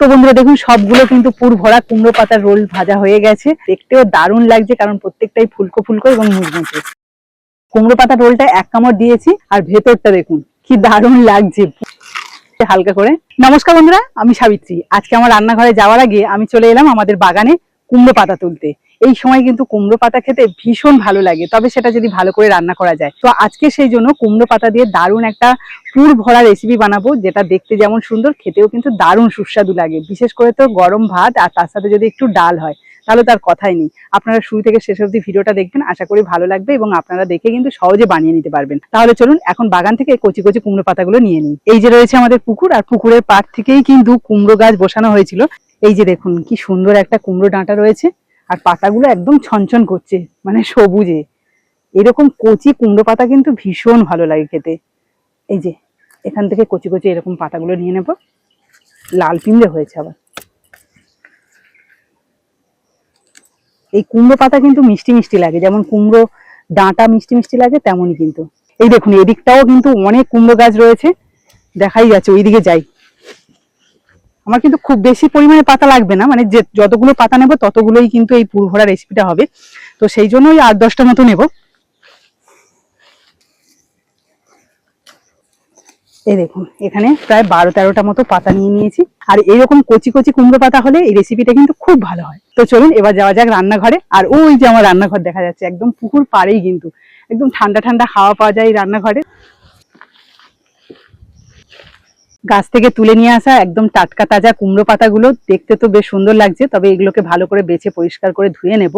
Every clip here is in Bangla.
তো বন্ধুরা দেখুন সবগুলো কিন্তু পুর ভরা কুমড়ো পাতার রোল ভাজা হয়ে গেছে। দেখতেও দারুণ লাগছে কারণ প্রত্যেকটাই ফুলকো ফুলকো এবং মুচমুচে। কুমড়ো পাতার রোলটা এক কামড় দিয়েছি আর ভেতরটা দেখুন কি দারুণ লাগছে হালকা করে। নমস্কার বন্ধুরা, আমি সাবিত্রী। আজকে আমার রান্নাঘরে যাওয়ার আগে আমি চলে এলাম আমাদের বাগানে কুমড়ো পাতা তুলতে। এই সময় কিন্তু কুমড়ো পাতা খেতে ভীষণ ভালো লাগে, তবে সেটা যদি ভালো করে রান্না করা যায়। তো আজকে সেই জন্য কুমড়ো পাতা দিয়ে দারুণ একটা পুর ভরা রেসিপি বানাবো, যেটা দেখতে যেমন সুন্দর খেতেও কিন্তু দারুণ সুস্বাদু লাগে। বিশেষ করে তো গরম ভাত আর তার সাথে যদি একটু ডাল হয় তাহলে তার কথাই নেই। আপনারা শুরু থেকে শেষ অবধি ভিডিওটা দেখবেন, আশা করি ভালো লাগবে এবং আপনারা দেখে কিন্তু সহজে বানিয়ে নিতে পারবেন। তাহলে চলুন এখন বাগান থেকে কচি কচি কুমড়ো পাতাগুলো নিয়ে নিই। এই যে রয়েছে আমাদের পুকুর, আর পুকুরের পাড় থেকেই কিন্তু কুমড়ো গাছ বসানো হয়েছিল। এই যে দেখুন কি সুন্দর একটা কুমড়ো ডাঁটা রয়েছে, আর পাতাগুলো একদম ছনছন করছে, মানে সবুজে। এরকম কচি কুমড়ো পাতা কিন্তু ভীষণ ভালো লাগে খেতে। এই যে এখান থেকে কচি কচি এরকম পাতাগুলো নিয়ে নেব। লাল পিঁমড়ে হয়েছে আবার। এই কুমড়ো পাতা কিন্তু মিষ্টি মিষ্টি লাগে, যেমন কুমড়ো ডাঁটা মিষ্টি মিষ্টি লাগে তেমনই কিন্তু। এই দেখুন এদিকটাও কিন্তু অনেক কুমড়ো গাছ রয়েছে, দেখাই যাচ্ছে। ওইদিকে যাই। আমার কিন্তু খুব বেশি পরিমাণে পাতা লাগবে না, মানে যে যতগুলো পাতা নেবো ততগুলোই কিন্তু এই পুর ভরা রেসিপিটা হবে। তো সেই জন্য ওই 8-10টা মতো নেব। এই দেখুন এখানে প্রায় 12-13টা মতো পাতা নিয়ে নিয়েছি। আর এরকম কচি কচি কুমড়ো পাতা হলে এই রেসিপিটা কিন্তু খুব ভালো হয়। তো চলুন এবার যাওয়া যাক রান্নাঘরে। আর ওই যে আমার রান্নাঘর দেখা যাচ্ছে, একদম পুকুর পাড়েই কিন্তু, একদম ঠান্ডা ঠান্ডা হাওয়া পাওয়া যায় এই রান্নাঘরে। গাছ থেকে তুলে নিয়ে আসা একদম টাটকা তাজা কুমড়ো পাতাগুলো দেখতে তো বেশ সুন্দর লাগছে, তবে এগুলোকে ভালো করে বেছে পরিষ্কার করে ধুয়ে নেব।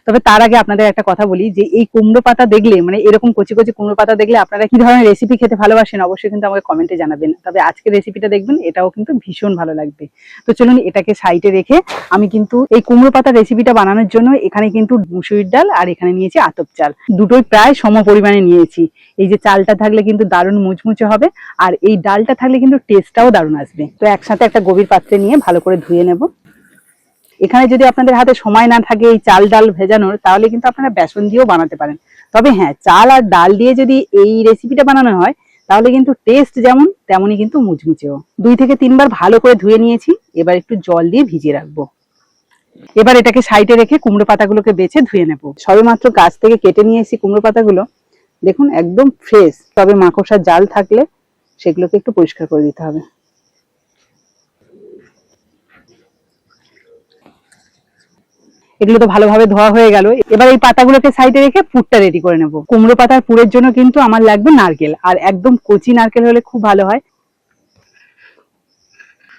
তবে তার আগে আপনাদের একটা কথা বলি, যে এই কুমড়ো পাতা দেখলে, মানে এরকম কচি কচি কুমড়ো পাতা দেখলে আপনারা কি ধরনের রেসিপি খেতে ভালোবাসেন অবশ্যই কিন্তু আমাকে কমেন্টে জানাবেন। তবে আজকের রেসিপিটা দেখবেন, এটাও কিন্তু ভীষণ ভালো লাগবে। তো চলুন এটাকে সাইডে রেখে আমি কিন্তু এই কুমড়ো পাতা রেসিপিটা বানানোর জন্য এখানে কিন্তু মুসুরির ডাল আর এখানে নিয়েছি আতপ চাল, দুটোই প্রায় সম পরিমাণে নিয়েছি। এই যে চালটা থাকলে কিন্তু দারুণ মুচমুচে হবে, আর এই ডালটা থাকলে কিন্তু টেস্টটাও দারুণ আসবে। তো একসাথে একটা গভীর পাত্রে নিয়ে ভালো করে ধুয়ে নেব। এখানে যদি আপনাদের হাতে সময় না থাকে এই চাল ডাল ভেজানোর, তাহলে কিন্তু আপনারা বেসন দিয়েও বানাতে পারেন। তবে হ্যাঁ, চাল আর ডাল দিয়ে যদি এই রেসিপিটা বানানো হয় তাহলে কিন্তু টেস্ট যেমন তেমনই কিন্তু মুচমুচেও। 2 থেকে 3 বার ভালো করে ধুয়ে নিয়েছি, এবার একটু জল দিয়ে ভিজিয়ে রাখবো। এবার এটাকে সাইডে রেখে কুমড়ো পাতাগুলোকে বেছে ধুয়ে নেব। সবেমাত্র গাছ থেকে কেটে নিয়েছি কুমড়ো পাতাগুলো, দেখুন একদম ফ্রেশ। তবে মাকড়সার জাল থাকলে সেগুলোকে একটু পরিষ্কার করে দিতে হবে। এগুলো তো ভালোভাবে ধোয়া হয়ে গেল। এবার এই পাতাগুলোকে সাইডে রেখে পুরটা রেডি করে নেব। কুমড়ো পাতার পুরের জন্য কিন্তু আমার লাগবে নারকেল, আর একদম কচি নারকেল হলে খুব ভালো হয়।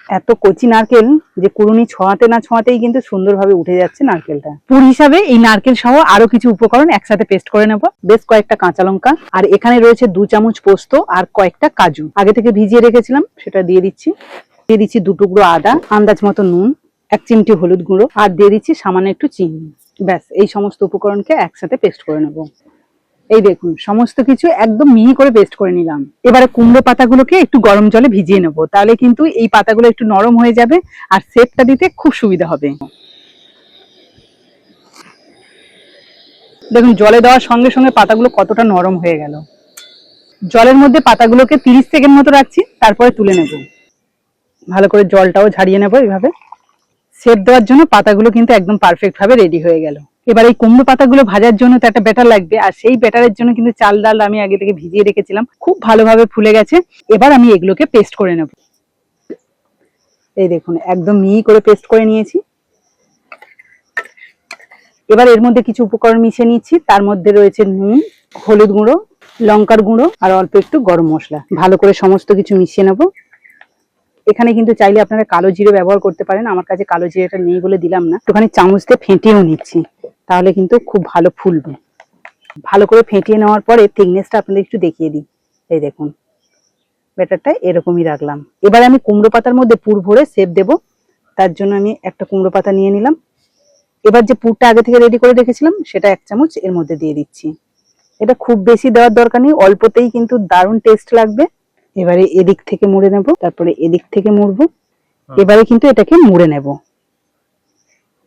এত কচি নারকেল যে কুড়ুনি ছোঁয়াতে না ছোঁয়াতেই কিন্তু সুন্দরভাবে উঠে যাচ্ছে নারকেলটা। পুর হিসাবে এই নারকেল সহ আরো কিছু উপকরণ একসাথে পেস্ট করে নেব। বেশ কয়েকটা কাঁচা লঙ্কা, আর এখানে রয়েছে 2 চামচ পোস্ত আর কয়েকটা কাজু আগে থেকে ভিজিয়ে রেখেছিলাম, সেটা দিয়ে দিচ্ছি। দিয়ে দিচ্ছি 2 টুকরো আদা, আন্দাজ মতো নুন, 1 চিমটি হলুদ গুঁড়ো, আর দিয়ে দিচ্ছি সামান্য একটু চিনি। ব্যাস, এই সমস্ত উপকরণকে একসাথে পেস্ট করে নেব। এই দেখুন সমস্ত কিছু একদম মিহি করে পেস্ট করে নিলাম। এবারে কুমড়ো পাতাগুলোকে একটু গরম জলে ভিজিয়ে নেব, তাহলে কিন্তু এই পাতাগুলো একটু নরম হয়ে যাবে আর শেপটা দিতে খুব সুবিধা হবে। দেখুন জলে দেওয়ার সঙ্গে সঙ্গে পাতাগুলো কতটা নরম হয়ে গেল। জলের মধ্যে পাতাগুলোকে 30 সেকেন্ড মতো রাখছি, তারপরে তুলে নেব। ভালো করে জলটাও ঝারিয়ে নেব। এইভাবে শেপ দেওয়ার জন্য পাতাগুলো কিন্তু একদম পারফেক্ট ভাবে রেডি হয়ে গেল। এবার এই কুমড়ো পাতাগুলো ভাজার জন্য তো একটা ব্যাটার লাগবে, আর সেই ব্যাটারের জন্য কিন্তু চাল ডাল আমি আগে থেকে ভিজিয়ে রেখেছিলাম, খুব ভালোভাবে ফুলে গেছে। এবার আমি এগুলোকে পেস্ট করে নেব। এই দেখুন একদম মিহি করে পেস্ট করে নিয়েছি। এবার এর মধ্যে কিছু উপকরণ মিশিয়ে নিচ্ছি। তার মধ্যে রয়েছে নুন, হলুদ গুঁড়ো, লঙ্কার গুঁড়ো আর অল্প একটু গরম মশলা। ভালো করে সমস্ত কিছু মিশিয়ে নেব। এখানে কিন্তু চাইলে আপনারা কালো জিরে ব্যবহার করতে পারেন, আমার কাছে কালো জিরেটা নেই বলে দিলাম না। একটুখানি চামচ দিয়ে ফেটিয়েও নিচ্ছি, তাহলে কিন্তু খুব ভালো ফুলবে। ভালো করে ফেটিয়ে নেওয়ার পরে থিকনেসটা আপনাদের একটু দেখিয়ে দিই। এই দেখুন ব্যাটারটা এরকমই রাখলাম। এবার আমি কুমড়ো পাতার মধ্যে পুর ভরে শেপ দেব। তার জন্য আমি একটা কুমড়ো পাতা নিয়ে নিলাম। এবার যে পুরটা আগে থেকে রেডি করে রেখেছিলাম সেটা 1 চামচ এর মধ্যে দিয়ে দিচ্ছি। এটা খুব বেশি দেওয়ার দরকার নেই, অল্পতেই কিন্তু দারুণ টেস্ট লাগবে। এবারে এদিক থেকে মুড়ে নেব, তারপরে এদিক থেকে মুড়বো। এবারে কিন্তু এটাকে মুড়ে নেব।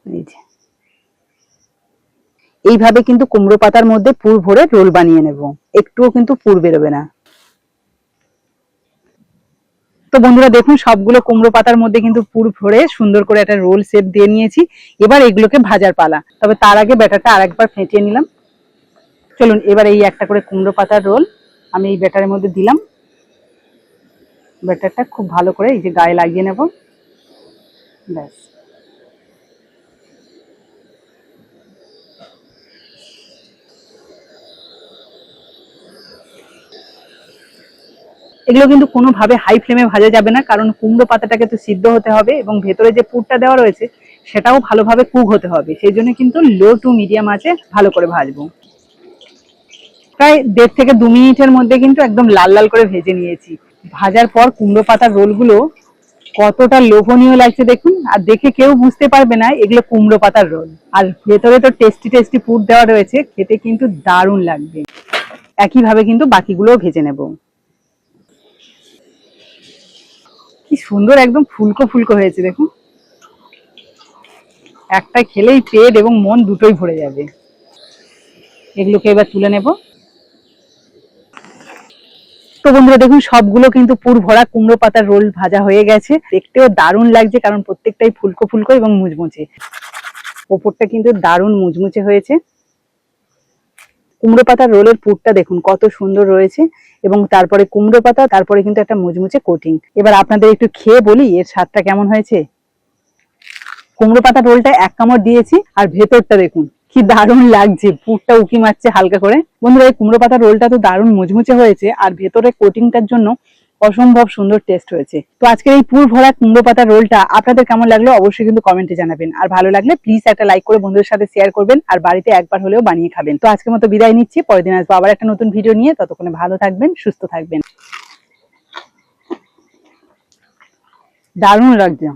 এই যে এইভাবে কিন্তু কুমড়ো পাতার মধ্যে পুর ভরে রোল বানিয়ে নেব, একটুও কিন্তু পুর বেরোবে না। তো বন্ধুরা দেখুন, সবগুলো কুমড়ো পাতার মধ্যে কিন্তু পুর ভরে সুন্দর করে একটা রোল শেপ দিয়ে নিয়েছি। এবার এগুলোকে ভাজার পালা। তবে তার আগে ব্যাটারটা আরেকবার ফেটিয়ে নিলাম। চলুন এবার এই একটা করে কুমড়ো পাতার রোল আমি এই ব্যাটারের মধ্যে দিলাম। ব্যাটারটা খুব ভালো করে এই যে গায়ে লাগিয়ে নেব। ব্যাস, এগুলো কিন্তু কোনোভাবে হাই ফ্লেমে ভাজা যাবে না, কারণ কুমড়ো পাতাটাকে তো সিদ্ধ হতে হবে এবং ভেতরে যে পুরটা দেওয়া রয়েছে সেটাও ভালোভাবে কুক হতে হবে। সেই জন্য কিন্তু লো টু মিডিয়াম আঁচে ভালো করে ভাজবো। প্রায় 1.5 থেকে 2 মিনিটের মধ্যে কিন্তু একদম লাল লাল করে ভেজে নিয়েছি। ভাজার পর কুমড়ো পাতার রোলগুলো কতটা লোভনীয় লাগছে দেখুন, আর দেখে কেউ বুঝতে পারবে না এগুলো কুমড়ো পাতার রোল। আর ভেতরে তো টেস্টি টেস্টি পুর দেওয়া রয়েছে, খেতে কিন্তু দারুণ লাগবে। একইভাবে কিন্তু বাকিগুলোও ভেজে নেব। কি সুন্দর একদম ফুলকো ফুলকো হয়েছে দেখুন, একটা খেলেই পেট এবং মন দুটোই ভরে যাবে। এগুলোকে এবার তুলে নেব। তো বন্ধুরা দেখুন, সবগুলো কিন্তু পুর ভরা কুমড়ো পাতার রোল ভাজা হয়ে গেছে। দেখতেও দারুণ লাগছে, কারণ প্রত্যেকটাই ফুলকো ফুলকো এবং মুচমুচে। ওপরটা কিন্তু দারুণ মুচমুচে হয়েছে। কুমড়ো পাতার রোলের পুরটা দেখুন কত সুন্দর রয়েছে, এবং তারপরে কুমড়ো পাতা, তারপরে কিন্তু একটা মুচমুচে কোটিং। এবার আপনাদের একটু খেয়ে বলি এর স্বাদটা কেমন হয়েছে। কুমড়ো পাতার রোলটা এক কামড় দিয়েছি, আর ভেতরটা দেখুন কি দারুণ লাগছে, পুরটা উকি মারছে হালকা করে। বন্ধুরা এই কুমড়ো পাতার রোলটা তো দারুণ মুচমুচে হয়েছে, আর ভেতরে কোটিংটার জন্য অসম্ভব সুন্দর টেস্ট হয়েছে। তো আজকের এই পুর ভরা কুমড়ো পাতার রোলটা আপনাদের কেমন লাগলো অবশ্যই কিন্তু কমেন্টে জানাবেন। আর ভালো লাগলে প্লিজ একটা লাইক করে বন্ধুদের সাথে শেয়ার করবেন, আর বাড়িতে একবার হলেও বানিয়ে খাবেন। তো আজকের মতো বিদায় নিচ্ছি, পরের দিন আসবো আবার একটা নতুন ভিডিও নিয়ে। ততক্ষণে ভালো থাকবেন, সুস্থ থাকবেন। দারুণ লাগছে।